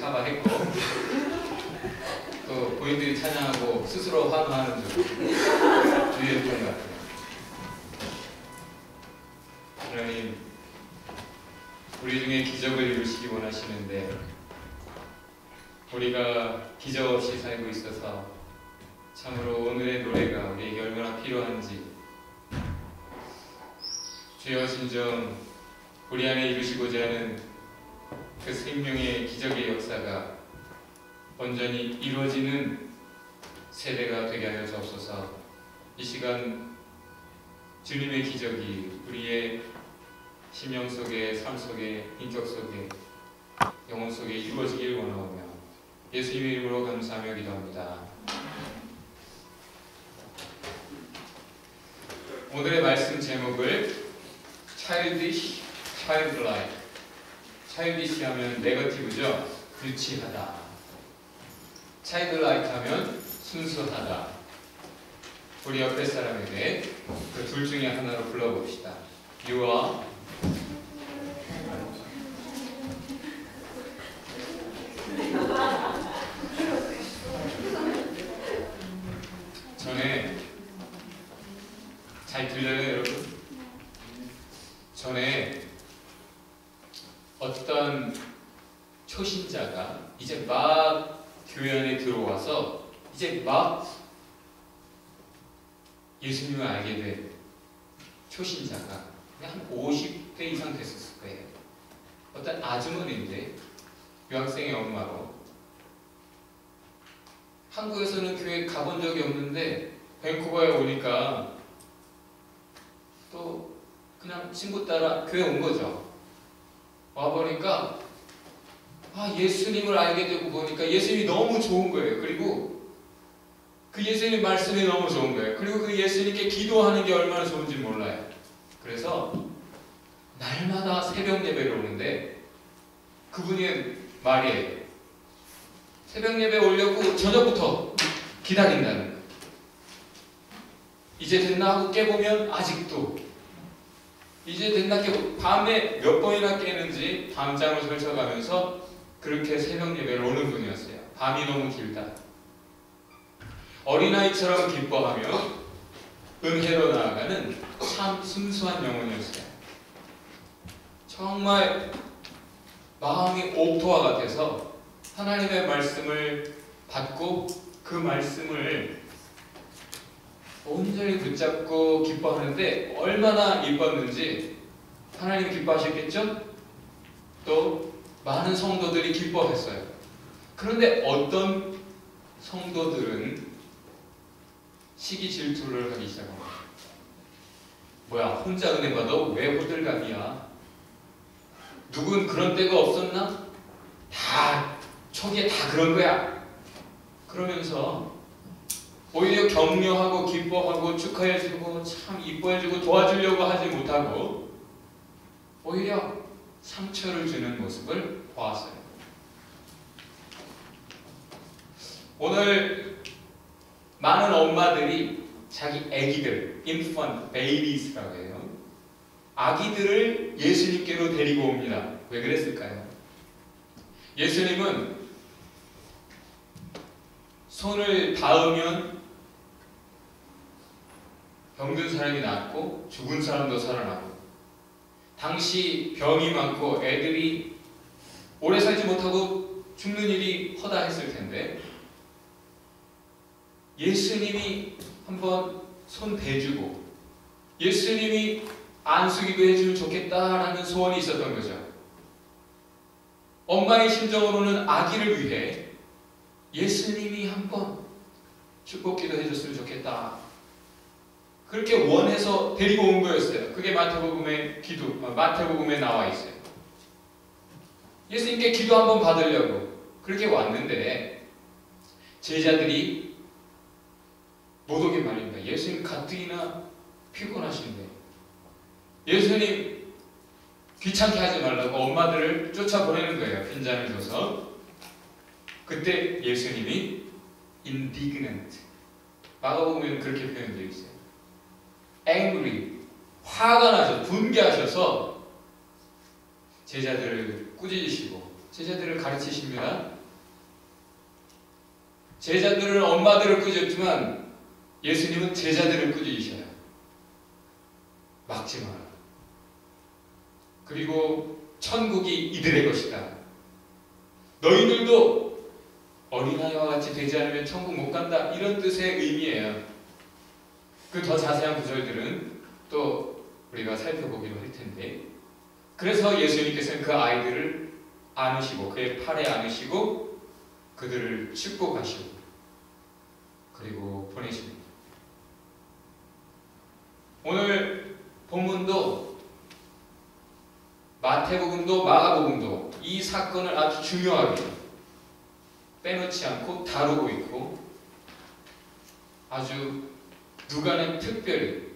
카바했고 또 본인들이 찬양하고 스스로 환호하는 중 유했던 것 같아요. 하나님, 우리 중에 기적을 이루시기 원하시는데 우리가 기적 없이 살고 있어서 참으로 오늘의 노래가 우리에게 얼마나 필요한지 주여 진정 우리 안에 이루시고자 하는 그 생명의 기적의 역사가 온전히 이루어지는 세대가 되게 하여 주옵소서. 이 시간 주님의 기적이 우리의 심령 속에, 삶 속에, 인격 속에, 영혼 속에 이루어지길 원하오며 예수님의 이름으로 감사하며 기도합니다. 오늘의 말씀 제목을 childish, childlike. childish 하면 네거티브죠. 유치하다. childlike 하면 순수하다. 우리 옆에 사람에게 그 둘 중에 하나로 불러봅시다. You are 전에 잘 들려요, 여러분? 전에 어떤 초신자가 이제 막 교회 안에 들어와서 이제 막 예수님을 알게 된 초신자가 한 50대 이상 됐었을 거예요. 어떤 아주머니인데 유학생의 엄마로 한국에서는 교회 가본 적이 없는데 밴쿠버에 오니까 또 그냥 친구 따라 교회 온 거죠. 와보니까 예수님을 알게 되고 보니까 예수님이 너무 좋은 거예요. 그리고 그 예수님 말씀이 너무 좋은 거예요. 그리고 그 예수님께 기도하는 게 얼마나 좋은지 몰라요. 그래서 날마다 새벽 예배를 오는데 그분이 말이에요. 새벽 예배 오려고 저녁부터 기다린다는 거예요. 이제 됐나 하고 깨보면 아직도 이제 됐나 깨고 밤에 몇 번이나 깨는지 밤잠을 설쳐가면서 그렇게 새벽 예배를 오는 분이었어요. 밤이 너무 길다. 어린아이처럼 기뻐하며 은혜로 나아가는 참 순수한 영혼이었어요. 정말 마음이 옥토와 같아서 하나님의 말씀을 받고 그 말씀을 온전히 붙잡고 기뻐하는데 얼마나 이뻤는지 하나님 기뻐하셨겠죠? 또 많은 성도들이 기뻐했어요. 그런데 어떤 성도들은 시기 질투를 하기 시작합니다. 뭐야, 혼자 은혜 받아? 왜 호들갑이야? 누군 그런 때가 없었나? 다 초기에 다 그런 거야. 그러면서 오히려 격려하고 기뻐하고 축하해주고 참 이뻐해주고 도와주려고 하지 못하고 오히려 상처를 주는 모습을 보았어요. 오늘 많은 엄마들이 자기 아기들, infant babies라고 해요. 아기들을 예수님께로 데리고 옵니다. 왜 그랬을까요? 예수님은 손을 닿으면 병든 사람이 낫고 죽은 사람도 살아나고 당시 병이 많고 애들이 오래 살지 못하고 죽는 일이 허다했을 텐데 예수님이 한번 손 대주고 예수님이 안수기도 해주면 좋겠다라는 소원이 있었던 거죠. 엄마의 심정으로는 아기를 위해 예수님이 한번 축복기도 해줬으면 좋겠다. 그렇게 원해서 데리고 온 거였어요. 그게 마태복음에 나와 있어요. 예수님께 기도 한번 받으려고 그렇게 왔는데 제자들이 못 오게 말입니다. 예수님 가뜩이나 피곤하신데 예수님 귀찮게 하지 말라고 엄마들을 쫓아보내는 거예요. 빈잔을 줘서. 그때 예수님이 indignant, 마가복음에는 그렇게 표현되어 있어요. angry, 화가 나서 분개하셔서 제자들을 꾸짖으시고 제자들을 가르치십니다. 제자들은 엄마들을 꾸짖지만 예수님은 제자들을 꾸짖으셔요. 막지 마라. 그리고 천국이 이들의 것이다. 너희들도 어린아이와 같이 되지 않으면 천국 못 간다. 이런 뜻의 의미예요. 그 더 자세한 구절들은 또 우리가 살펴보기로 할 텐데, 그래서 예수님께서는 그 아이들을 안으시고 그의 팔에 안으시고 그들을 축복하시고 그리고 보내십니다. 오늘 본문도 마태복음도 마가복음도 이 사건을 아주 중요하게 빼놓지 않고 다루고 있고, 아주 누가는 특별히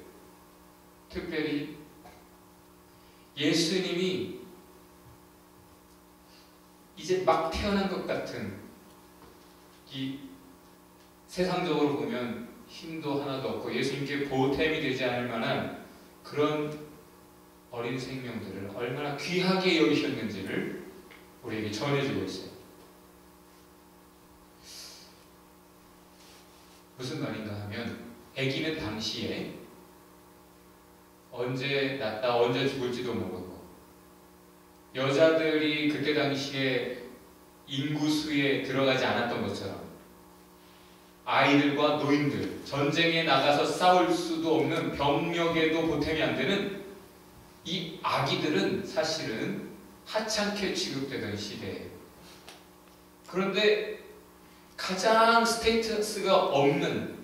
예수님이 이제 막 태어난 것 같은, 이 세상적으로 보면 힘도 하나도 없고 예수님께 보탬이 되지 않을 만한 그런 어린 생명들을 얼마나 귀하게 여기셨는지를 우리에게 전해주고 있어요. 무슨 말인가 하면, 아기는 당시에 언제 낳다 언제 죽을지도 모르고, 여자들이 그때 당시에 인구수에 들어가지 않았던 것처럼 아이들과 노인들, 전쟁에 나가서 싸울 수도 없는 병력에도 보탬이 안 되는 이 아기들은 사실은 하찮게 취급되던 시대예요. 그런데 가장 스테이터스가 없는,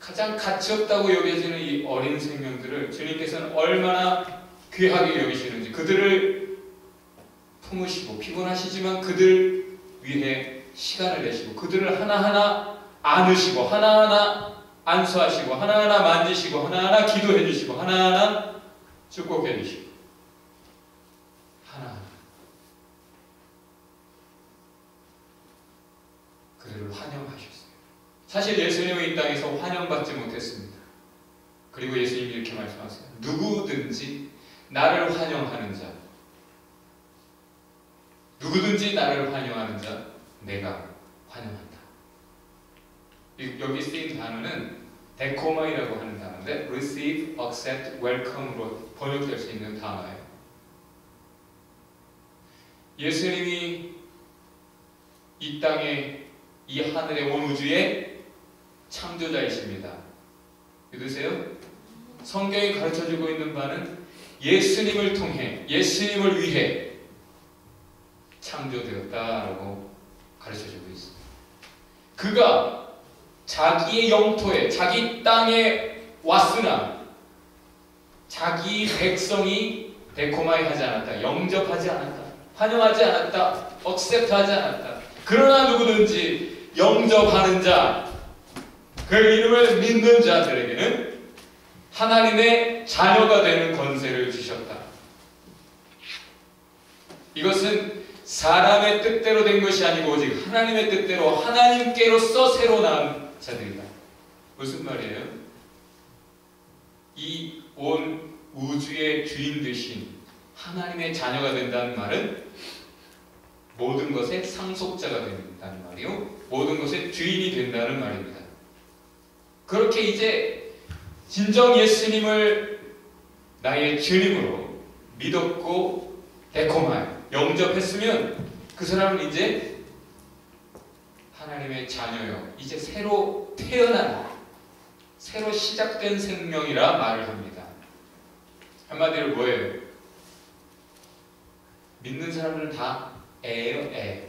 가장 가치 없다고 여겨지는 이 어린 생명들을 주님께서는 얼마나 귀하게 여기시는지, 그들을 품으시고 피곤하시지만 그들 위해 시간을 내시고 그들을 하나하나 안으시고 하나하나 안수하시고 하나하나 만지시고 하나하나 기도해 주시고 하나하나 축복해 주시고 하나하나 그들을 환영하셨어요. 사실 예수님은 이 땅에서 환영받지 못했습니다. 그리고 예수님이 이렇게 말씀하세요. 누구든지 나를 환영하는 자, 누구든지 나를 환영하는 자 내가 환영한다. 여기 쓰인 단어는 데코마이라고 하는 단어인데 receive, accept, welcome으로 번역될 수 있는 단어예요. 예수님이 이 땅에, 이 하늘에, 온 우주의 창조자이십니다. 믿으세요? 성경이 가르쳐주고 있는 바는 예수님을 통해, 예수님을 위해 창조되었다라고 가르쳐주고 있습니다. 그가 자기의 영토에, 자기 땅에 왔으나 자기 백성이 데코마이 하지 않았다, 영접하지 않았다, 환영하지 않았다, 억셉트하지 않았다. 그러나 누구든지 영접하는 자, 그 이름을 믿는 자들에게는 하나님의 자녀가 되는 권세를 주셨다. 이것은 사람의 뜻대로 된 것이 아니고 오직 하나님의 뜻대로 하나님께로서 새로 낳은 자들이다. 무슨 말이에요? 이 온 우주의 주인 되신 하나님의 자녀가 된다는 말은 모든 것의 상속자가 된다는 말이요, 모든 것의 주인이 된다는 말입니다. 그렇게 이제 진정 예수님을 나의 주님으로 믿었고 데코마이 영접했으면 그 사람은 이제 하나님의 자녀요, 이제 새로 태어난, 새로 시작된 생명이라 말을 합니다. 한마디로 뭐예요? 믿는 사람들은 다 애예요, 애.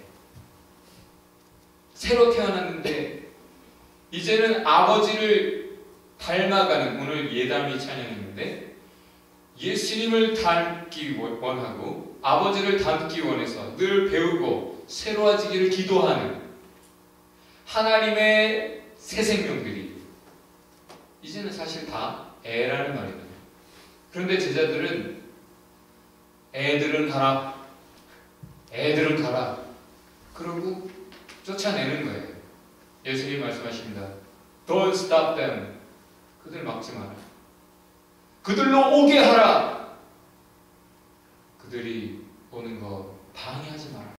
새로 태어났는데 이제는 아버지를 닮아가는, 오늘 예담이 찬양했는데 예수님을 닮기 원하고 아버지를 닮기 원해서 늘 배우고 새로워지기를 기도하는 하나님의 새 생명들이 이제는 사실 다 애라는 말입니다. 그런데 제자들은 애들은 가라, 애들은 가라 그러고 쫓아내는 거예요. 예수님이 말씀하십니다. Don't stop them. 그들 막지 마라. 그들로 오게 하라. 그들이 오는 거 방해하지 마라.